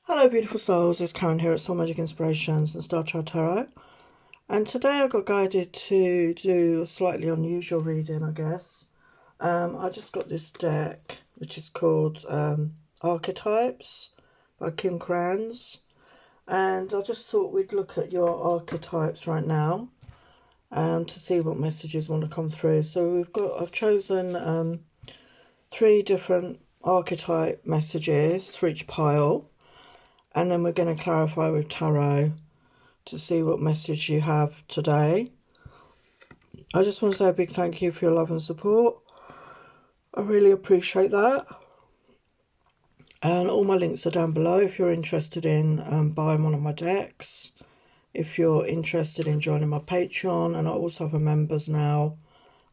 Hello beautiful souls, it's Karen here at Soul Magic Inspirations and Star Child Tarot. And today I got guided to do a slightly unusual reading, I guess. I just got this deck, which is called Archetypes by Kim Kranz. And I just thought we'd look at your archetypes right now to see what messages want to come through. So I've chosen 3 different archetype messages for each pile. And then we're going to clarify with tarot to see what message you have today. I just want to say a big thank you for your love and support. I really appreciate that. And all my links are down below if you're interested in buying one of my decks. If you're interested in joining my Patreon. And I also have a members now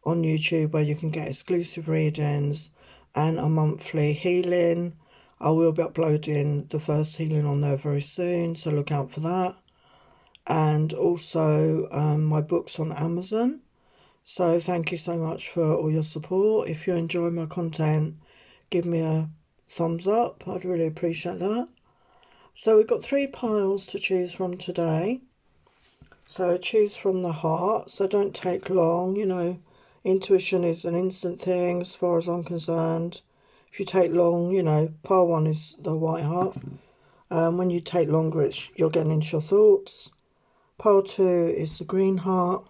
on YouTube where you can get exclusive readings and a monthly healing. I will be uploading the first healing on there very soon, so look out for that. And also my books on Amazon. So thank you so much for all your support. If you enjoy my content, give me a thumbs up. I'd really appreciate that. So we've got 3 piles to choose from today. So choose from the heart. So don't take long. You know, intuition is an instant thing as far as I'm concerned. If you take long, you know, pile 1 is the white heart. When you take longer, you're getting into your thoughts. Pile 2 is the green heart.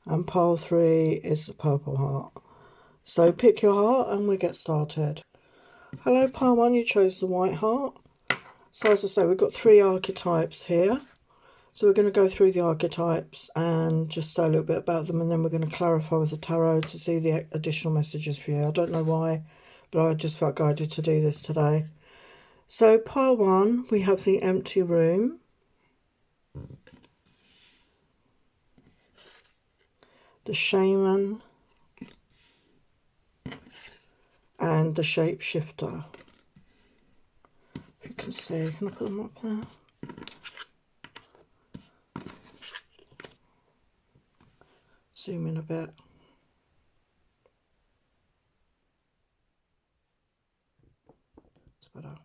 And pile 3 is the purple heart. So pick your heart and we get started. Hello, pile 1, you chose the white heart. So as I say, we've got 3 archetypes here. So we're going to go through the archetypes and just say a little bit about them, and then we're going to clarify with the tarot to see the additional messages for you. I don't know why, but I just felt guided to do this today. So pile 1, we have the empty room. The shaman. And the shapeshifter. If you can see, can I put them up there? Zoom in a bit. It's better.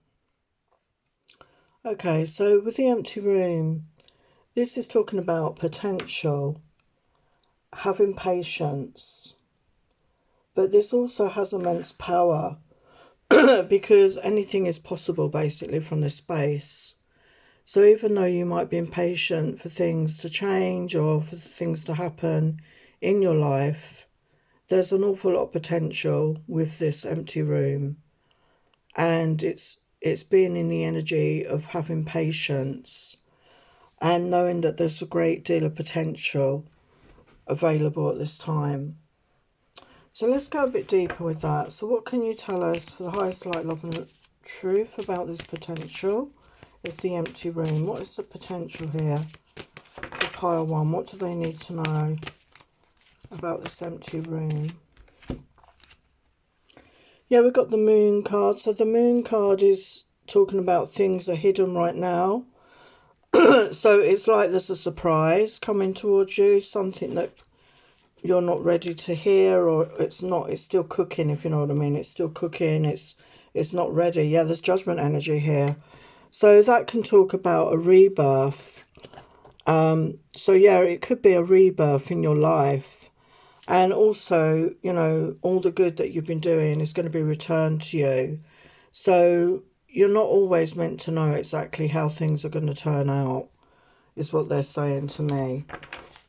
Okay, so with the empty room, this is talking about potential, having patience, but this also has immense power because anything is possible basically from this space. So even though you might be impatient for things to change or for things to happen in your life, there's an awful lot of potential with this empty room, and it's being in the energy of having patience and knowing that there's a great deal of potential available at this time. So let's go a bit deeper with that. So what can you tell us for the highest light, love and truth about this potential of the empty room? What is the potential here for pile 1? What do they need to know about this empty room? Yeah, we've got the moon card. So the moon card is talking about things are hidden right now. So it's like there's a surprise coming towards you, something that you're not ready to hear, or it's still cooking, if you know what I mean. It's still cooking, it's not ready. Yeah, there's judgment energy here. So that can talk about a rebirth. So yeah, it could be a rebirth in your life. And also, you know, all the good that you've been doing is going to be returned to you. So you're not always meant to know exactly how things are going to turn out, is what they're saying to me.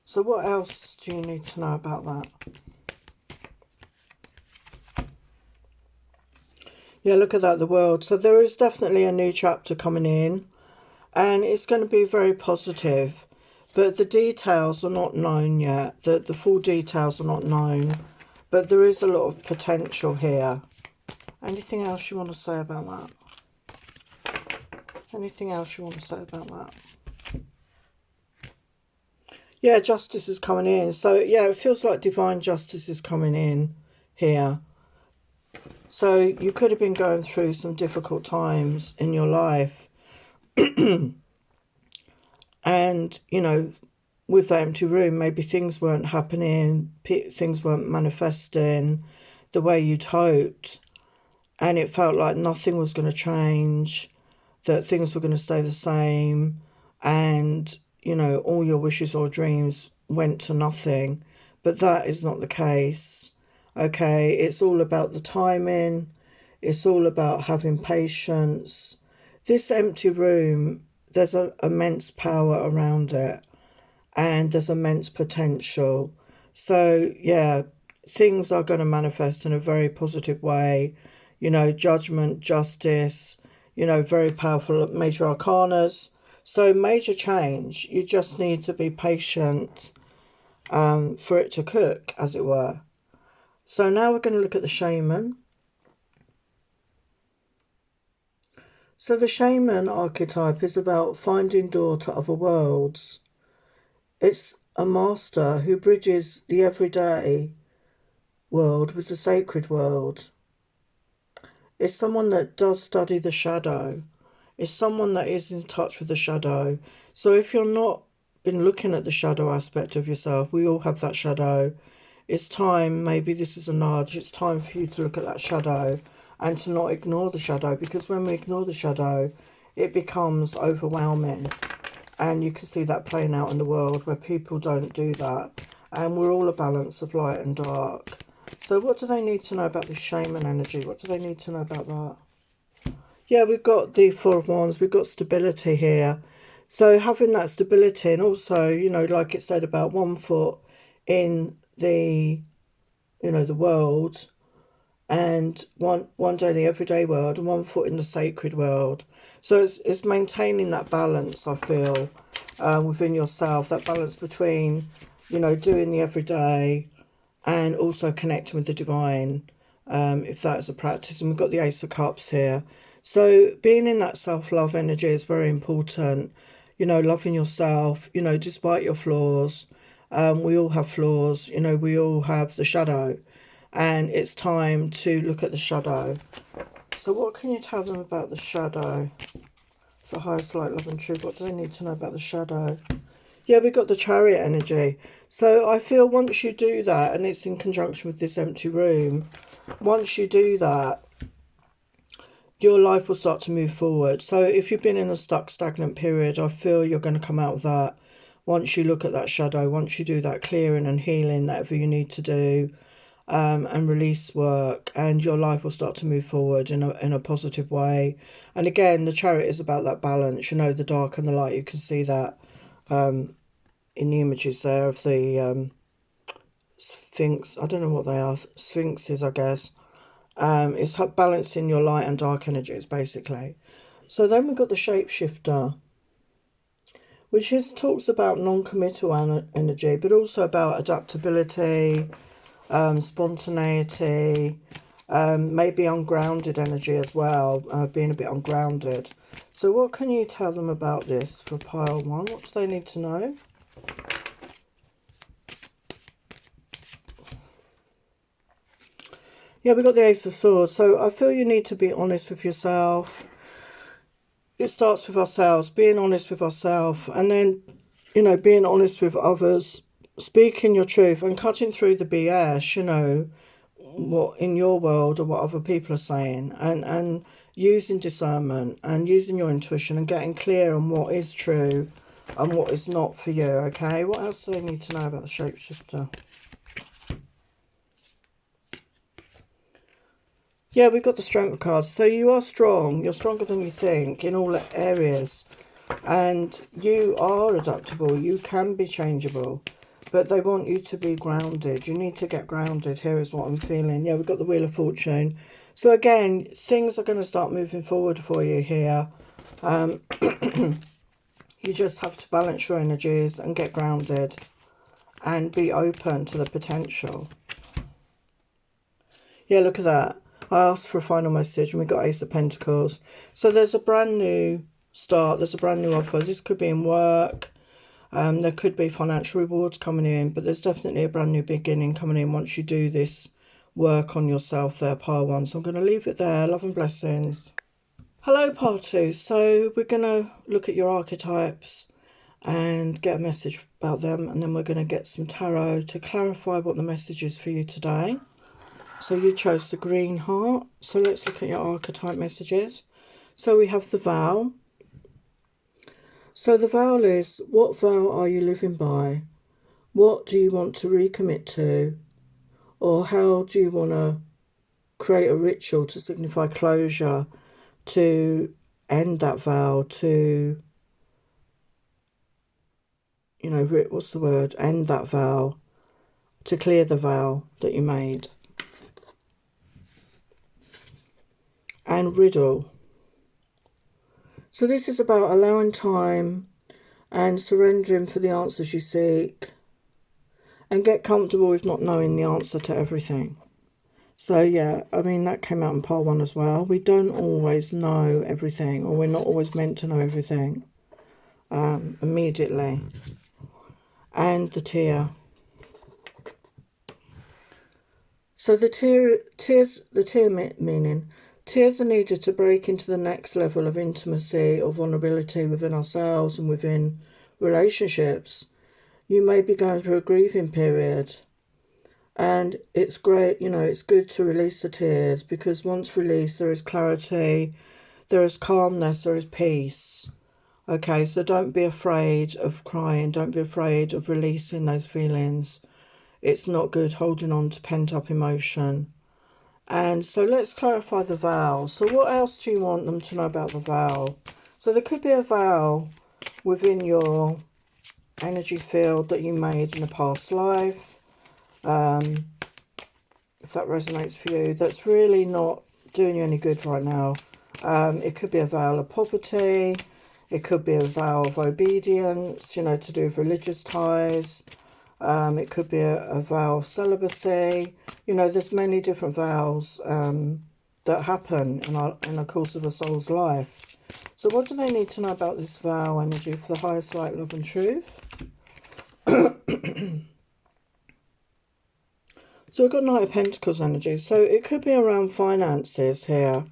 So what else do you need to know about that? Yeah, look at that, the world. So there is definitely a new chapter coming in, and it's going to be very positive. But the details are not known yet. The full details are not known. But there is a lot of potential here. Anything else you want to say about that? Anything else you want to say about that? Yeah, justice is coming in. So, yeah, it feels like divine justice is coming in here. So you could have been going through some difficult times in your life. And, you know, with that empty room, maybe things weren't happening, things weren't manifesting the way you'd hoped. And it felt like nothing was going to change. that things were going to stay the same, and, you know, all your wishes or dreams went to nothing. But that is not the case. Okay, it's all about the timing. It's all about having patience. This empty room, there's an immense power around it, and there's immense potential. So, yeah, things are going to manifest in a very positive way. You know, judgment, justice, you know, very powerful major arcanas. So, major change. You just need to be patient for it to cook, as it were. So, now we're going to look at the shaman. So, the shaman archetype is about finding door to other worlds. It's a master who bridges the everyday world with the sacred world. It's someone that does study the shadow. It's someone that is in touch with the shadow. So if you're not been looking at the shadow aspect of yourself, we all have that shadow. It's time, maybe this is a nudge, it's time for you to look at that shadow and to not ignore the shadow, because when we ignore the shadow, it becomes overwhelming. And you can see that playing out in the world where people don't do that. And we're all a balance of light and dark. So what do they need to know about the shaman energy? What do they need to know about that? Yeah, we've got the Four of Wands. We've got stability here. So having that stability, and also, you know, like it said about 1 foot in the, you know, the world, and one day in the everyday world, and 1 foot in the sacred world. So it's maintaining that balance, I feel, within yourself, that balance between, you know, doing the everyday and also connecting with the divine, if that is a practice. And we've got the Ace of Cups here. So being in that self-love energy is very important. You know, loving yourself, you know, despite your flaws. We all have flaws, you know, we all have the shadow. And it's time to look at the shadow. So what can you tell them about the shadow? For highest light, love and truth, what do they need to know about the shadow? Yeah, we've got the Chariot energy. So I feel once you do that, and it's in conjunction with this empty room, once you do that, your life will start to move forward. So if you've been in a stuck, stagnant period, I feel you're going to come out of that once you look at that shadow, once you do that clearing and healing, whatever you need to do, and release work, and your life will start to move forward in a positive way. And again, the Chariot is about that balance, you know, the dark and the light. You can see that in the images there of the Sphinx. I don't know what they are, Sphinxes, I guess. It's balancing your light and dark energies, basically. So then we've got the Shapeshifter, which talks about non-committal energy, but also about adaptability, spontaneity, maybe ungrounded energy as well, being a bit ungrounded. So what can you tell them about this for pile 1? What do they need to know? Yeah, we've got the Ace of Swords. So I feel you need to be honest with yourself. It starts with ourselves, being honest with ourselves, and then, you know, being honest with others, speaking your truth and cutting through the BS, you know, what in your world or what other people are saying, and using discernment and using your intuition and getting clear on what is true and what is not for you. Okay, what else do they need to know about the Shapeshifter? Yeah, we've got the Strength cards. So you are strong. You're stronger than you think in all areas. And you are adaptable. You can be changeable. But they want you to be grounded. You need to get grounded. Here is what I'm feeling. Yeah, we've got the Wheel of Fortune. So again, things are going to start moving forward for you here. You just have to balance your energies and get grounded. And be open to the potential. Yeah, look at that. I asked for a final message and we got Ace of Pentacles. So there's a brand new start. There's a brand new offer. This could be in work. There could be financial rewards coming in. But there's definitely a brand new beginning coming in once you do this work on yourself there, pile 1. So I'm going to leave it there. Love and blessings. Hello, pile 2. So we're going to look at your archetypes and get a message about them. And then we're going to get some tarot to clarify what the message is for you today. So you chose the green heart. So let's look at your archetype messages. So we have the vow. So the vow is, what vow are you living by? What do you want to recommit to? Or how do you want to create a ritual to signify closure, to end that vow, to, you know, what's the word? End that vow, to clear the vow that you made. And riddle. So this is about allowing time and surrendering for the answers you seek, and get comfortable with not knowing the answer to everything. So yeah, I mean, that came out in part 1 as well. We don't always know everything, or we're not always meant to know everything immediately. And the tear. So the tear meaning, tears are needed to break into the next level of intimacy or vulnerability within ourselves and within relationships. You may be going through a grieving period, and it's great, you know, it's good to release the tears, because once released, there is clarity, there is calmness, there is peace. Okay, so don't be afraid of crying, don't be afraid of releasing those feelings. It's not good holding on to pent-up emotion. And so let's clarify the vow. So what else do you want them to know about the vow? So there could be a vow within your energy field that you made in a past life, if that resonates for you, that's really not doing you any good right now. It could be a vow of poverty, it could be a vow of obedience, you know, to do with religious ties. It could be a vow of celibacy. You know, there's many different vows that happen in the course of a soul's life. So what do they need to know about this vow energy for the highest light, love and truth? So we've got Knight of Pentacles energy. So it could be around finances here.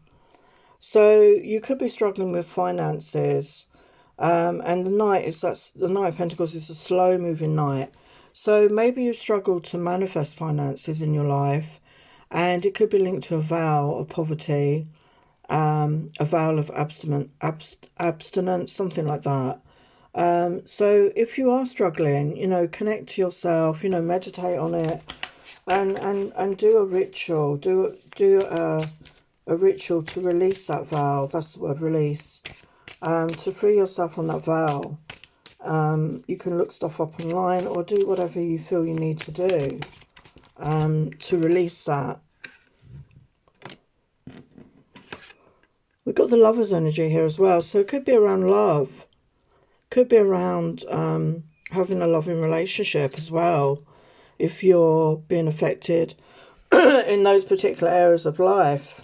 So you could be struggling with finances. And the Knight the Knight of Pentacles is a slow moving knight. So maybe you struggle to manifest finances in your life, and it could be linked to a vow of poverty, a vow of abstinence, something like that. So if you are struggling, you know, connect to yourself, you know, meditate on it, and do a ritual, do a ritual to release that vow. That's the word, release. To free yourself on that vow. You can look stuff up online, or do whatever you feel you need to do to release that. We've got the Lover's energy here as well. So it could be around love. Could be around having a loving relationship as well, if you're being affected in those particular areas of life.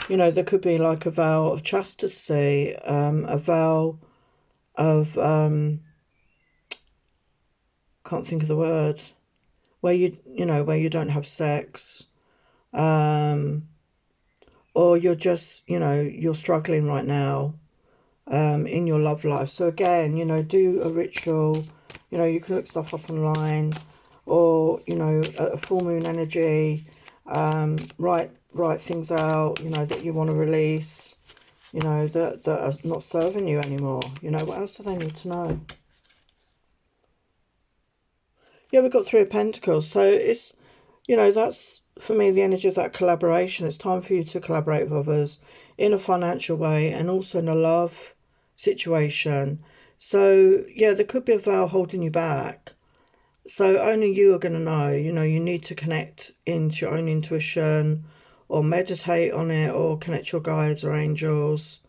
You know, there could be like a vow of chastity, a vow of, can't think of the word, where you know, where you don't have sex, or you're just, you know, you're struggling right now in your love life. So again, you know, do a ritual. You know, you can look stuff up online, or, you know, a full moon energy, write things out, you know, that you want to release, you know, that are not serving you anymore. You know, what else do they need to know? Yeah, we've got 3 of Pentacles. So it's, you know, that's, for me, the energy of that collaboration. It's time for you to collaborate with others in a financial way, and also in a love situation. So, yeah, there could be a vow holding you back. So only you are going to know. You know, you need to connect into your own intuition, or meditate on it, or connect your guides or angels,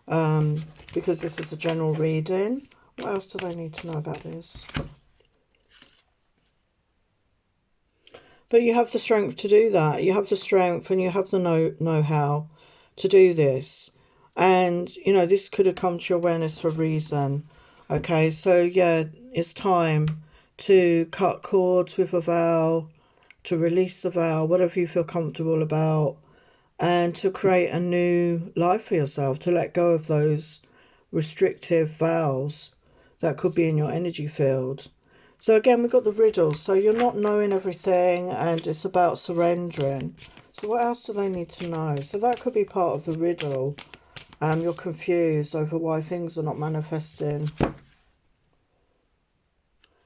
because this is a general reading. What else do they need to know about this? But you have the strength to do that. You have the strength, and you have the know-how to do this. And, you know, this could have come to your awareness for a reason. Okay, so, yeah, it's time to cut cords with a vow, to release the vow, whatever you feel comfortable about, and to create a new life for yourself, to let go of those restrictive vows that could be in your energy field. So again, we've got the riddle. So you're not knowing everything, and it's about surrendering. So what else do they need to know? So that could be part of the riddle. You're confused over why things are not manifesting.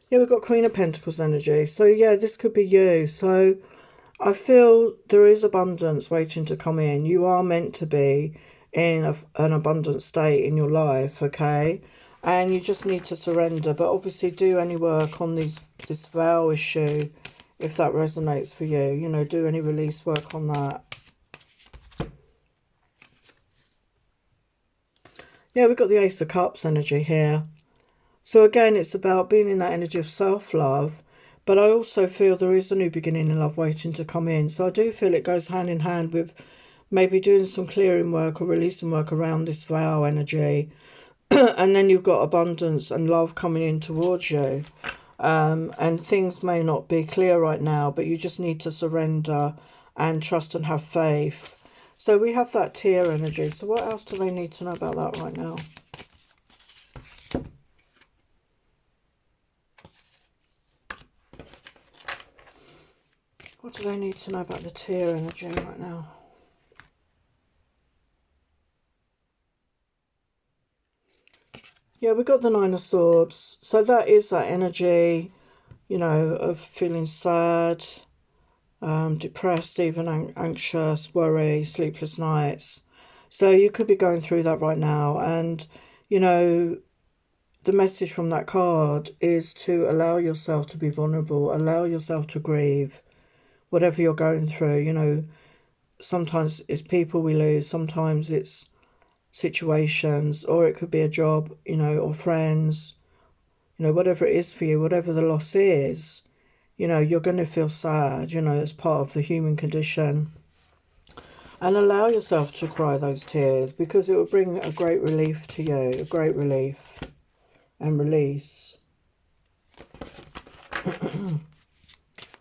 Yeah, we've got Queen of Pentacles energy. So yeah, this could be you. So I feel there is abundance waiting to come in. You are meant to be in an abundant state in your life, okay? And you just need to surrender. But obviously do any work on this vow issue if that resonates for you. You know, do any release work on that. Yeah, we've got the Ace of Cups energy here. So again, it's about being in that energy of self-love. But I also feel there is a new beginning in love waiting to come in. So I do feel it goes hand in hand with maybe doing some clearing work or releasing work around this vow energy. And then you've got abundance and love coming in towards you. And things may not be clear right now, but you just need to surrender and trust and have faith. So we have that tear energy. So what else do they need to know about that right now? What do they need to know about the tear energy right now? Yeah, we've got the Nine of Swords. So that is that energy, you know, of feeling sad, depressed, even anxious, worry, sleepless nights. So you could be going through that right now. And, you know, the message from that card is to allow yourself to be vulnerable, allow yourself to grieve, whatever you're going through. You know, sometimes it's people we lose, sometimes it's situations, or it could be a job, you know, or friends, you know, whatever it is for you, whatever the loss is, you know, you're going to feel sad, you know, it's part of the human condition. And allow yourself to cry those tears, because it will bring a great relief to you, a great relief and release.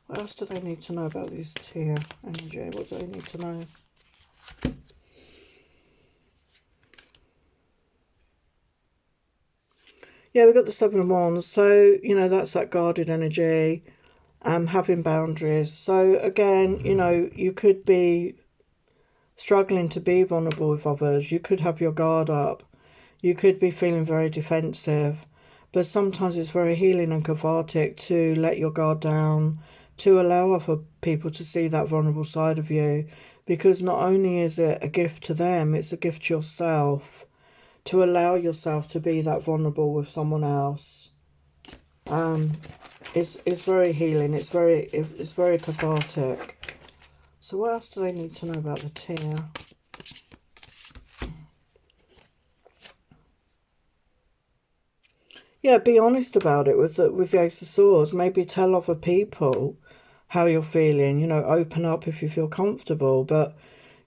What else do they need to know about this tear energy? What do they need to know? Yeah, we've got the Seven of Wands. So, you know, that's that guarded energy, having boundaries. So, again, you know, you could be struggling to be vulnerable with others. You could have your guard up. You could be feeling very defensive. But sometimes it's very healing and cathartic to let your guard down, to allow other people to see that vulnerable side of you. Because not only is it a gift to them, it's a gift to yourself. To allow yourself to be that vulnerable with someone else. It's very healing. It's very cathartic. So what else do they need to know about the tear? Yeah, be honest about it with the Ace of Swords. Maybe tell other people how you're feeling. You know, open up if you feel comfortable. But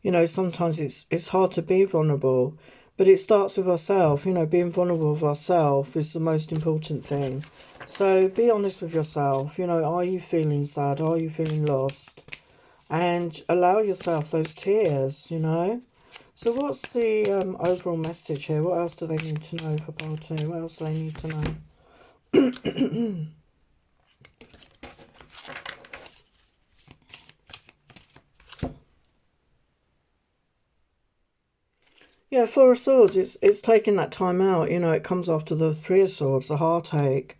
you know, sometimes it's hard to be vulnerable. But it starts with ourselves, you know, being vulnerable with ourselves is the most important thing. So be honest with yourself, you know, are you feeling sad? Are you feeling lost? And allow yourself those tears, you know. So what's the overall message here? What else do they need to know for Baltimore? What else do they need to know? Yeah, Four of Swords, it's taking that time out. You know, it comes after the Three of Swords, the heartache.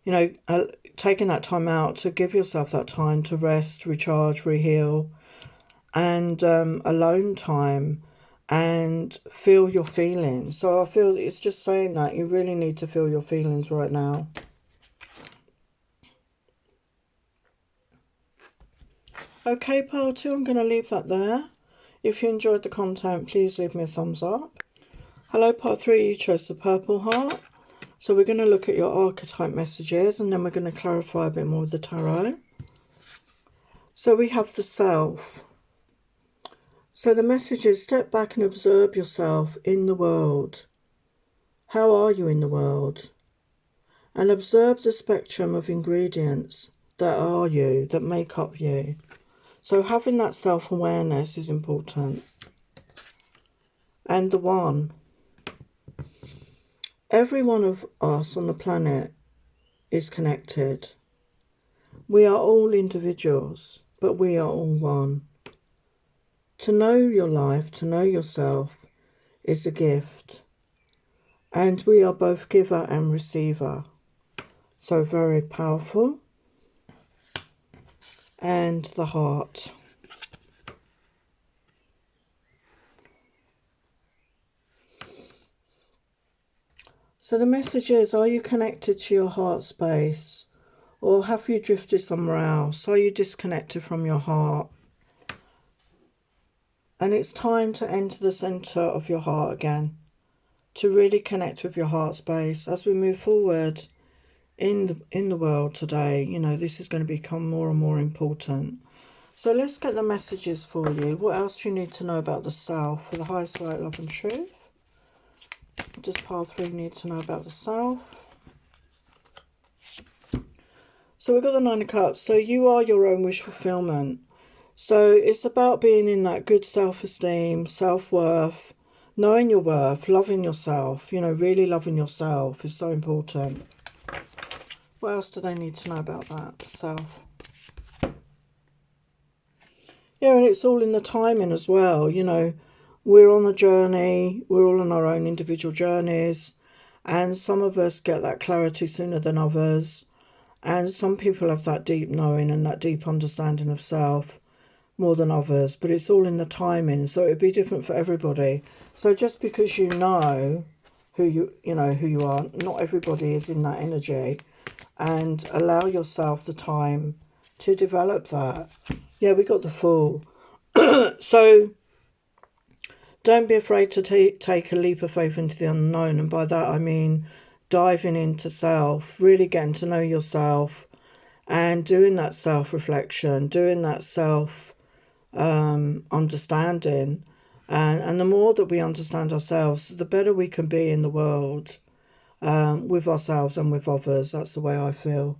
You know, taking that time out to give yourself that time to rest, recharge, reheal, and alone time, and feel your feelings. So I feel it's just saying that you really need to feel your feelings right now. Okay, pile 2, I'm going to leave that there. If you enjoyed the content, please leave me a thumbs up. Hello, part 3, you chose the purple heart. So we're going to look at your archetype messages, and then we're going to clarify a bit more with the tarot. So we have the self. So the message is, step back and observe yourself in the world. How are you in the world? And observe the spectrum of ingredients that are you, that make up you. So having that self-awareness is important. And the one. Every one of us on the planet is connected. We are all individuals, but we are all one. To know your life, to know yourself, is a gift. And we are both giver and receiver. So very powerful. And the heart. So the message is, are you connected to your heart space? Or have you drifted somewhere else? Are you disconnected from your heart? And it's time to enter the center of your heart again. To really connect with your heart space. As we move forward in the world today, you know, this is going to become more and more important. So let's get the messages for you. What else do you need to know about the self for the highest light, love and truth? What does pile 3 need to know about the self? So we've got the 9 of Cups. So you are your own wish fulfillment. So it's about being in that good self-esteem, self-worth, knowing your worth, loving yourself. You know, really loving yourself is so important. What else do they need to know about that, the self? Yeah, and it's all in the timing as well. You know, we're on a journey. We're all on our own individual journeys. And some of us get that clarity sooner than others. And some people have that deep knowing and that deep understanding of self more than others. But it's all in the timing. So it'd be different for everybody. So just because you know who you are, not everybody is in that energy. And allow yourself the time to develop that. Yeah, we got the Fool. So don't be afraid to take a leap of faith into the unknown. And by that I mean diving into self, really getting to know yourself and doing that self-reflection, doing that self-understanding. And the more that we understand ourselves, the better we can be in the world, with ourselves and with others. That's the way I feel.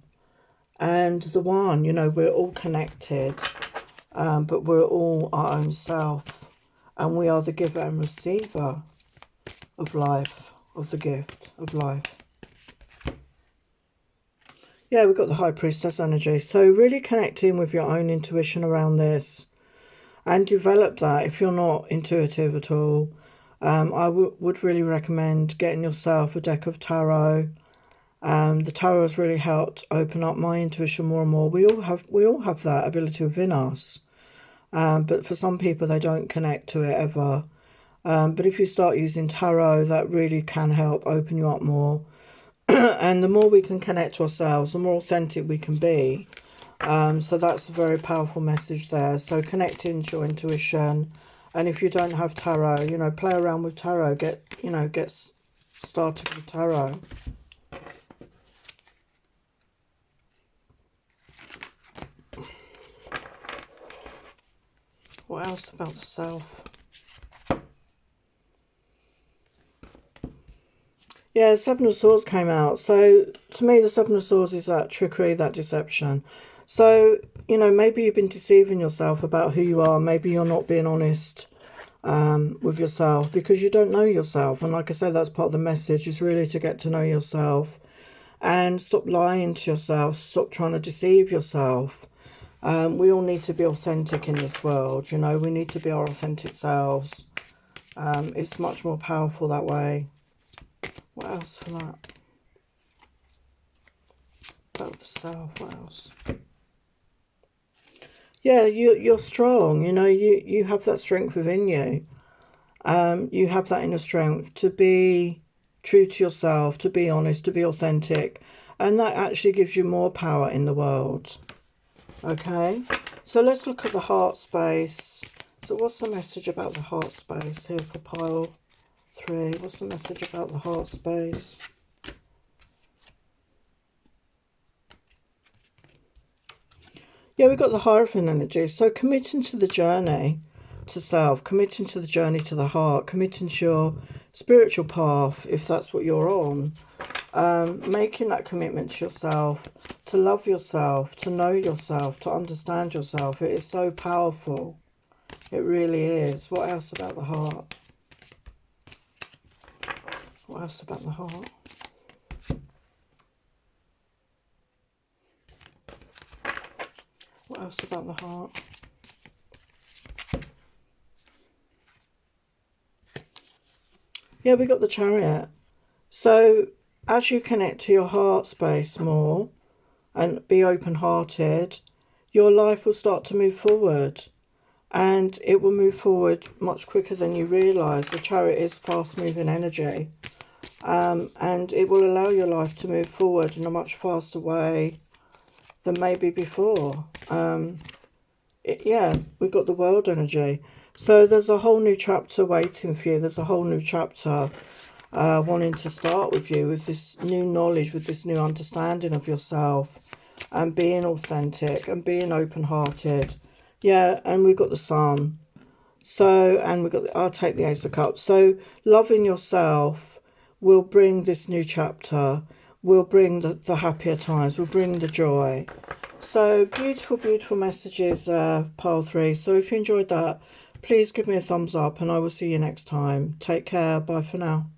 And the One, you know, we're all connected, but we're all our own self. And we are the giver and receiver of life, of the gift of life. Yeah, we've got the High Priestess energy. So really connecting with your own intuition around this. And develop that if you're not intuitive at all. I would really recommend getting yourself a deck of tarot. The tarot has really helped open up my intuition more and more. We all have that ability within us. But for some people, they don't connect to it ever. But if you start using tarot, that really can help open you up more. And the more we can connect to ourselves, the more authentic we can be. So that's a very powerful message there. So connecting to your intuition. And if you don't have tarot, you know, play around with tarot. Get started with tarot. What else about the self? Yeah, Seven of Swords came out. So to me, the Seven of Swords is that trickery, that deception. So, you know, maybe you've been deceiving yourself about who you are. Maybe you're not being honest with yourself because you don't know yourself. And like I said, that's part of the message, is really to get to know yourself and stop lying to yourself. Stop trying to deceive yourself. We all need to be authentic in this world. You know, we need to be our authentic selves. It's much more powerful that way. What else for that? About the self, what else? Yeah, you're strong. You know, you have that strength within you. You have that inner strength to be true to yourself, to be honest, to be authentic. And that actually gives you more power in the world. Okay, so let's look at the heart space. So what's the message about the heart space here for pile 3? What's the message about the heart space? Yeah, we've got the Hierophant energy. So committing to the journey to self, committing to the journey to the heart, committing to your spiritual path, if that's what you're on. Making that commitment to yourself, to love yourself, to know yourself, to understand yourself. It is so powerful. It really is. What else about the heart? What else about the heart? What else about the heart? Yeah, we got the Chariot. So as you connect to your heart space more and be open-hearted, your life will start to move forward. And it will move forward much quicker than you realise. The Chariot is fast-moving energy. And it will allow your life to move forward in a much faster way than maybe before. Yeah, we've got the world energy. So there's a whole new chapter waiting for you. There's a whole new chapter wanting to start with you, with this new knowledge, with this new understanding of yourself, and being authentic and being open-hearted. Yeah, and we've got the Sun. So, and we've got I'll take the Ace of Cups. So loving yourself will bring this new chapter, will bring the happier times, will bring the joy. So beautiful, beautiful messages, pile 3. So if you enjoyed that, please give me a thumbs up, and I will see you next time. Take care. Bye for now.